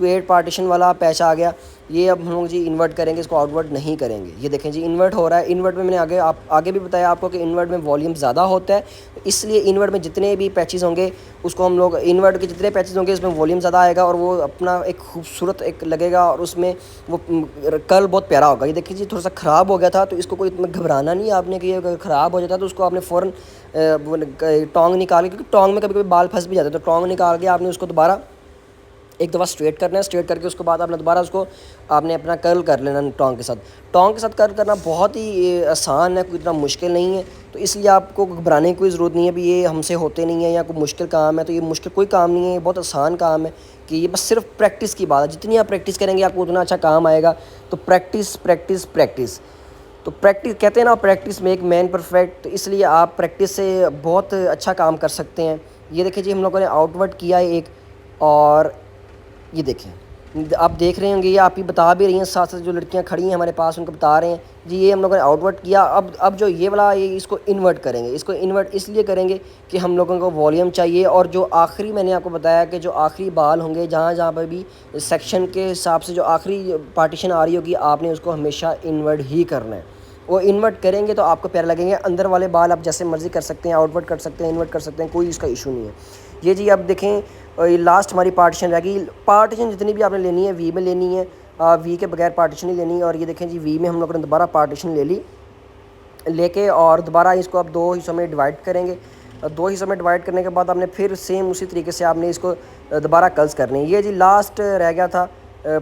8 partition والا پیچ آ گیا. یہ اب ہم لوگ جی انورٹ کریں گے, اس کو آؤٹ ورڈ نہیں کریں گے. یہ دیکھیں جی انورٹ ہو رہا ہے. انورٹ میں نے آگے بھی بتایا آپ کو کہ انورٹ میں والیوم زیادہ ہوتا ہے, اس لیے انورٹ میں جتنے بھی پیچز ہوں گے اس کو ہم لوگ انورٹ کے جتنے پیچز ہوں گے اس میں والیوم زیادہ آئے گا اور وہ اپنا ایک خوبصورت ایک لگے گا اور اس میں وہ کل بہت پیارا ہوگا. یہ دیکھیں جی تھوڑا سا خراب ہو گیا تھا تو اس کو کوئی اتنا گھبرانا نہیں آپ نے کہ اگر خراب ہو جاتا تو اس کو آپ نے فوراً ٹانگ نکال کے, کیونکہ ٹانگ میں کبھی کبھی بال پھنس بھی جاتے ہیں, تو ٹانگ نکال کے آپ نے اس کو دوبارہ ایک دفعہ اسٹریٹ کرنا ہے. اسٹریٹ کر کے اس کے بعد آپ نے دوبارہ اس کو آپ نے اپنا کرل کر لینا ٹانگ کے ساتھ. ٹانگ کے ساتھ کرل کرنا بہت ہی آسان ہے, کوئی اتنا مشکل نہیں ہے, تو اس لیے آپ کو گھبرانے کی کوئی ضرورت نہیں ہے. بھی یہ ہم سے ہوتے نہیں ہیں یا کوئی مشکل کام ہے, تو یہ مشکل کوئی کام نہیں ہے, یہ بہت آسان کام ہے کہ یہ بس صرف پریکٹس کی بات ہے. جتنی آپ پریکٹس کریں گے آپ کو اتنا اچھا کام آئے گا. تو پریکٹس پریکٹس پریکٹس, تو پریکٹس کہتے ہیں نا پریکٹس میک مین پرفیکٹ, تو اس لیے آپ پریکٹس سے بہت اچھا کام کر سکتے ہیں. یہ دیکھیں جی ہم لوگوں نے آؤٹ ورڈ کیا ہے ایک, اور یہ دیکھیں آپ دیکھ رہے ہوں گے, یہ آپ ہی بتا بھی رہی ہیں ساتھ ساتھ جو لڑکیاں کھڑی ہیں ہمارے پاس ان کو بتا رہے ہیں جی یہ ہم لوگوں نے آؤٹ ورڈ کیا. اب جو یہ والا اس کو انورٹ کریں گے. اس کو انورٹ اس لیے کریں گے کہ ہم لوگوں کو والیوم چاہیے, اور جو آخری میں نے آپ کو بتایا کہ جو آخری بال ہوں گے جہاں پہ بھی سیکشن کے حساب سے جو آخری پارٹیشن آ رہی ہوگی آپ نے اس کو ہمیشہ انورٹ ہی کرنا ہے. وہ انورٹ کریں گے تو آپ کو پیارے لگیں گے. اندر والے بال آپ جیسے مرضی کر سکتے ہیں, آؤٹ ورڈ کر سکتے ہیں, انورٹ کر سکتے ہیں, کوئی اس کا ایشو نہیں ہے. یہ جی اب دیکھیں یہ لاسٹ ہماری پارٹیشن رہ گئی. پارٹیشن جتنی بھی آپ نے لینی ہے وی میں لینی ہے, وی کے بغیر پارٹیشن نہیں لینی ہے. اور یہ دیکھیں جی وی میں ہم لوگوں نے دوبارہ پارٹیشن لے کے اور دوبارہ اس کو آپ 2 حصوں میں ڈیوائڈ کریں گے. 2 حصوں میں ڈیوائڈ کرنے کے بعد آپ نے پھر سیم اسی طریقے سے آپ نے اس کو دوبارہ کلز کرنے. یہ جی لاسٹ رہ گیا تھا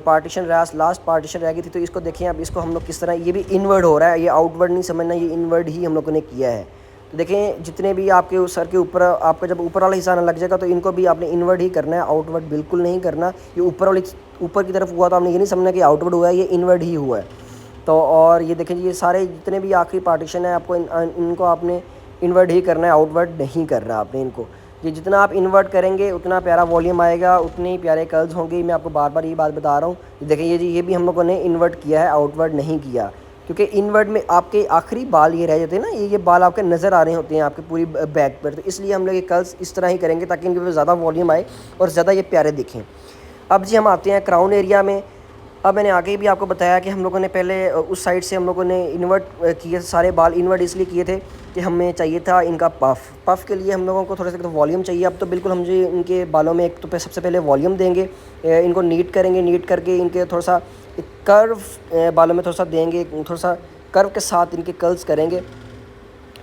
پارٹیشن, لاسٹ پارٹیشن رہ گئی تھی. تو اس کو دیکھیں اب اس کو ہم لوگ کس طرح, یہ بھی انورڈ ہو رہا ہے, یہ آؤٹ ورڈ نہیں سمجھنا, یہ انورڈ ہی ہم لوگوں نے کیا ہے. تو دیکھیں جتنے بھی آپ کے سر کے اوپر آپ کا جب اوپر والا حصہ نہ لگ جائے گا تو ان کو بھی آپ نے انورڈ ہی کرنا ہے, آؤٹ ورڈ بالکل نہیں کرنا. یہ اوپر کی طرف ہوا تو آپ نے یہ نہیں سمجھنا کہ آؤٹ ورڈ ہوا ہے, یہ انورڈ ہی ہوا ہے. تو اور یہ دیکھیں جی یہ سارے جتنے بھی آخری پارٹیشن ہیں آپ کو ان کو آپ نے انورٹ ہی کرنا ہے, آؤٹ ورڈ نہیں کرنا آپ نے ان کو. یہ جتنا آپ انورٹ کریں گے اتنا پیارا والیوم آئے گا, اتنے ہی پیارے کرلز ہوں گے. میں آپ کو بار بار یہ بات بتا رہا ہوں. دیکھیں یہ بھی ہم لوگوں نے انورٹ کیا ہے, آؤٹ ورڈ نہیں کیا, کیونکہ انورٹ میں آپ کے آخری بال یہ رہ جاتے ہیں نا, یہ بال آپ کے نظر آ رہے ہوتے ہیں آپ کے پوری بیک پر. تو اس لیے ہم لوگ یہ کرلز اس طرح ہی کریں گے تاکہ ان کے زیادہ والیوم آئے اور زیادہ یہ پیارے دکھیں. اب جی ہم آتے ہیں کراؤن ایریا میں. اب میں نے آگے بھی آپ کو بتایا کہ ہم لوگوں نے پہلے اس سائڈ سے ہم لوگوں نے انورٹ کیے, سارے بال انورٹ اس لیے کیے تھے کہ ہمیں چاہیے تھا ان کا پف کے لیے ہم لوگوں کو تھوڑا سا والیوم چاہیے. اب تو بالکل ہم جو ان کے بالوں میں ایک تو سب سے پہلے والیوم دیں گے, ان کو نیٹ کریں گے, نیٹ کر کے ان کے تھوڑا سا کرو بالوں میں تھوڑا سا دیں گے, تھوڑا سا کرو کے ساتھ ان کے کرلز کریں گے.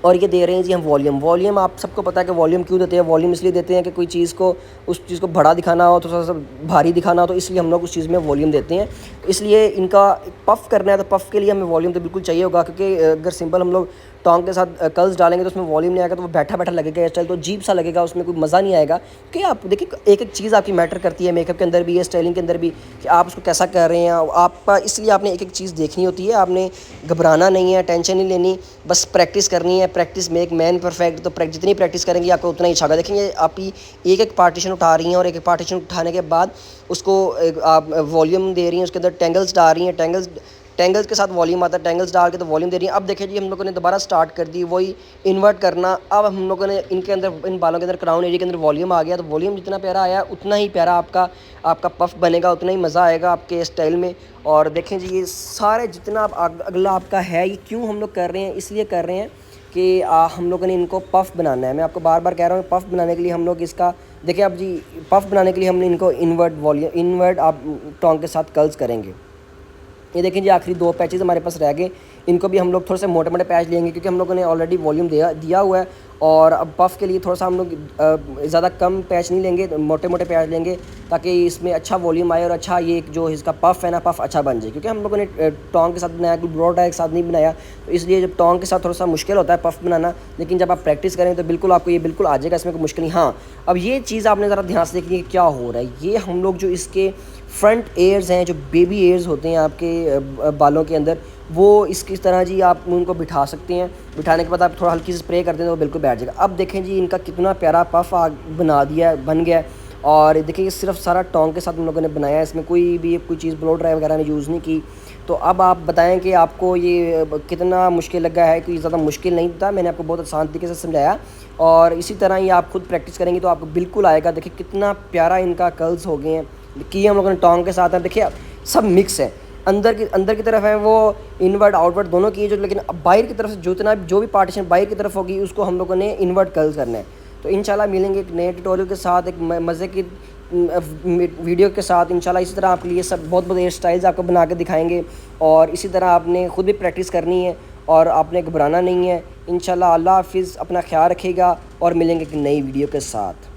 اور یہ دے رہے ہیں جی ہم والیوم آپ سب کو پتہ ہے کہ والیوم کیوں دیتے ہیں. والیوم اس لیے دیتے ہیں کہ کوئی چیز کو اس چیز کو بڑا دکھانا ہو, تھوڑا سا بھاری دکھانا ہو, تو اس لیے ہم لوگ اس چیز میں والیوم دیتے ہیں. اس لیے ان کا پف کرنا ہے تو پف کے لیے ہمیں والیوم تو بالکل چاہیے ہوگا, کیونکہ اگر سمپل ہم لوگ ٹانگ کے ساتھ کرلز ڈالیں گے تو اس میں والیوم نہیں آئے گا, تو وہ بیٹھا لگے گا, اسٹائل تو عجیب سا لگے گا, اس میں کوئی مزہ نہیں آئے گا. کہ آپ دیکھیں ایک چیز آپ کی میٹر کرتی ہے, میک اپ کے اندر بھی, اسٹائلنگ کے اندر بھی, کہ آپ اس کو کیسا کر رہے ہیں آپ کا. اس لیے آپ نے ایک چیز دیکھنی ہوتی ہے, آپ نے گھبرانا نہیں ہے, ٹینشن نہیں لینی, بس پریکٹس کرنی ہے. Practice make man perfect. تو جتنی پریکٹس کریں گے آپ کو اتنا ہی اچھا ہوگا. دیکھیں گے آپ ہی ایک پارٹیشن اٹھا رہی ہیں, اور ایک پارٹیشن اٹھانے کے بعد اس کو آپ والیوم دے رہی ہیں, اس کے اندر ٹینگلز ڈال رہی ہیں, ٹینگلز کے ساتھ والیوم آتا ہے, ٹینگلز ڈال کے تو والیوم دے رہی ہیں. اب دیکھیں جی ہم لوگوں نے دوبارہ سٹارٹ کر دی وہی انورٹ کرنا. اب ہم لوگوں نے ان کے اندر, ان بالوں کے اندر, کراؤن ایریا کے اندر والیوم آ گیا, تو والیوم جتنا پیارا آیا اتنا ہی پیارا آپ کا پف بنے گا, اتنا ہی مزہ آئے گا آپ کے اسٹائل میں. اور دیکھیں جی یہ سارے جتنا اگلا آپ کا ہے, یہ کیوں ہم لوگ کر رہے ہیں, اس لیے کر رہے ہیں کہ ہم لوگوں نے ان کو پف بنانا ہے. میں آپ کو بار بار کہہ رہا ہوں پف بنانے کے لیے ہم لوگ اس کا دیکھیں. اب جی پف بنانے کے لیے ہم نے ان کو انورٹ آپ ٹانگ کے ساتھ کرلز کریں گے. یہ دیکھیں جی آخری 2 پیچز ہمارے پاس رہ گئے, ان کو بھی ہم لوگ تھوڑے سے موٹے پیچ لیں گے, کیونکہ ہم لوگوں نے آلریڈی والیوم دیا ہوا ہے. اور اب پف کے لیے تھوڑا سا ہم لوگ زیادہ کم پیچ نہیں لیں گے, موٹے پیچ لیں گے, تاکہ اس میں اچھا والیوم آئے اور اچھا یہ جو اس کا پف ہے نا, پف اچھا بن جائے. کیونکہ ہم لوگوں نے ٹانگ کے ساتھ بنایا, کوئی براڈ کے ساتھ نہیں بنایا, تو اس لیے جب ٹانگ کے ساتھ تھوڑا سا مشکل ہوتا ہے پف بنانا, لیکن جب آپ پریکٹس کریں تو بالکل آپ کو یہ بالکل آ جائے گا, اس میں کوئی مشکل نہیں. ہاں اب یہ چیز آپ نے ذرا دھیان سے دیکھنی ہے کہ کیا ہو رہا ہے. یہ ہم لوگ جو اس کے فرنٹ ایئرز ہیں, جو بیبی ایئرز ہوتے ہیں آپ کے بالوں کے اندر, وہ اس کی طرح جی آپ ان کو بٹھا سکتے ہیں. بٹھانے کے بعد آپ تھوڑا ہلکی سے اسپرے کر دیں تو وہ بالکل بیٹھ جائے گا. اب دیکھیں جی ان کا کتنا پیارا پف بن گیا ہے. اور دیکھیں یہ صرف سارا ٹانگ کے ساتھ ہم لوگوں نے بنایا ہے, اس میں کوئی چیز بلو ڈرائی وغیرہ نے یوز نہیں کی. تو اب آپ بتائیں کہ آپ کو یہ کتنا مشکل لگا ہے. کوئی زیادہ مشکل نہیں تھا, میں نے آپ کو بہت آسان طریقے سے سمجھایا. اور اسی طرح ہی آپ خود پریکٹس کریں گے تو آپ کو بالکل آئے گا. دیکھیں کتنا پیارا ان کا کرلز ہو گئے ہیں, کی ہم لوگوں نے ٹانگ کے ساتھ. دیکھیے سب مکس ہے, اندر کی طرف ہے وہ انورٹ آؤٹ ورڈ دونوں کی ہے, لیکن باہر کی طرف سے جو بھی پارٹیشن باہر کی طرف ہوگی اس کو ہم لوگوں نے انورٹ کرلز کرنا ہے. تو انشاءاللہ ملیں گے ایک نئے ٹیوٹوریل کے ساتھ, ایک مزے کی ویڈیو کے ساتھ انشاءاللہ. اسی طرح آپ کے لیے سب بہت ہیئر اسٹائلز آپ کو بنا کے دکھائیں گے, اور اسی طرح آپ نے خود بھی پریکٹس کرنی ہے اور آپ نے گھبرانا نہیں ہے انشاءاللہ. اللہ حافظ, اپنا خیال رکھیے گا اور ملیں گے ایک نئی ویڈیو کے ساتھ.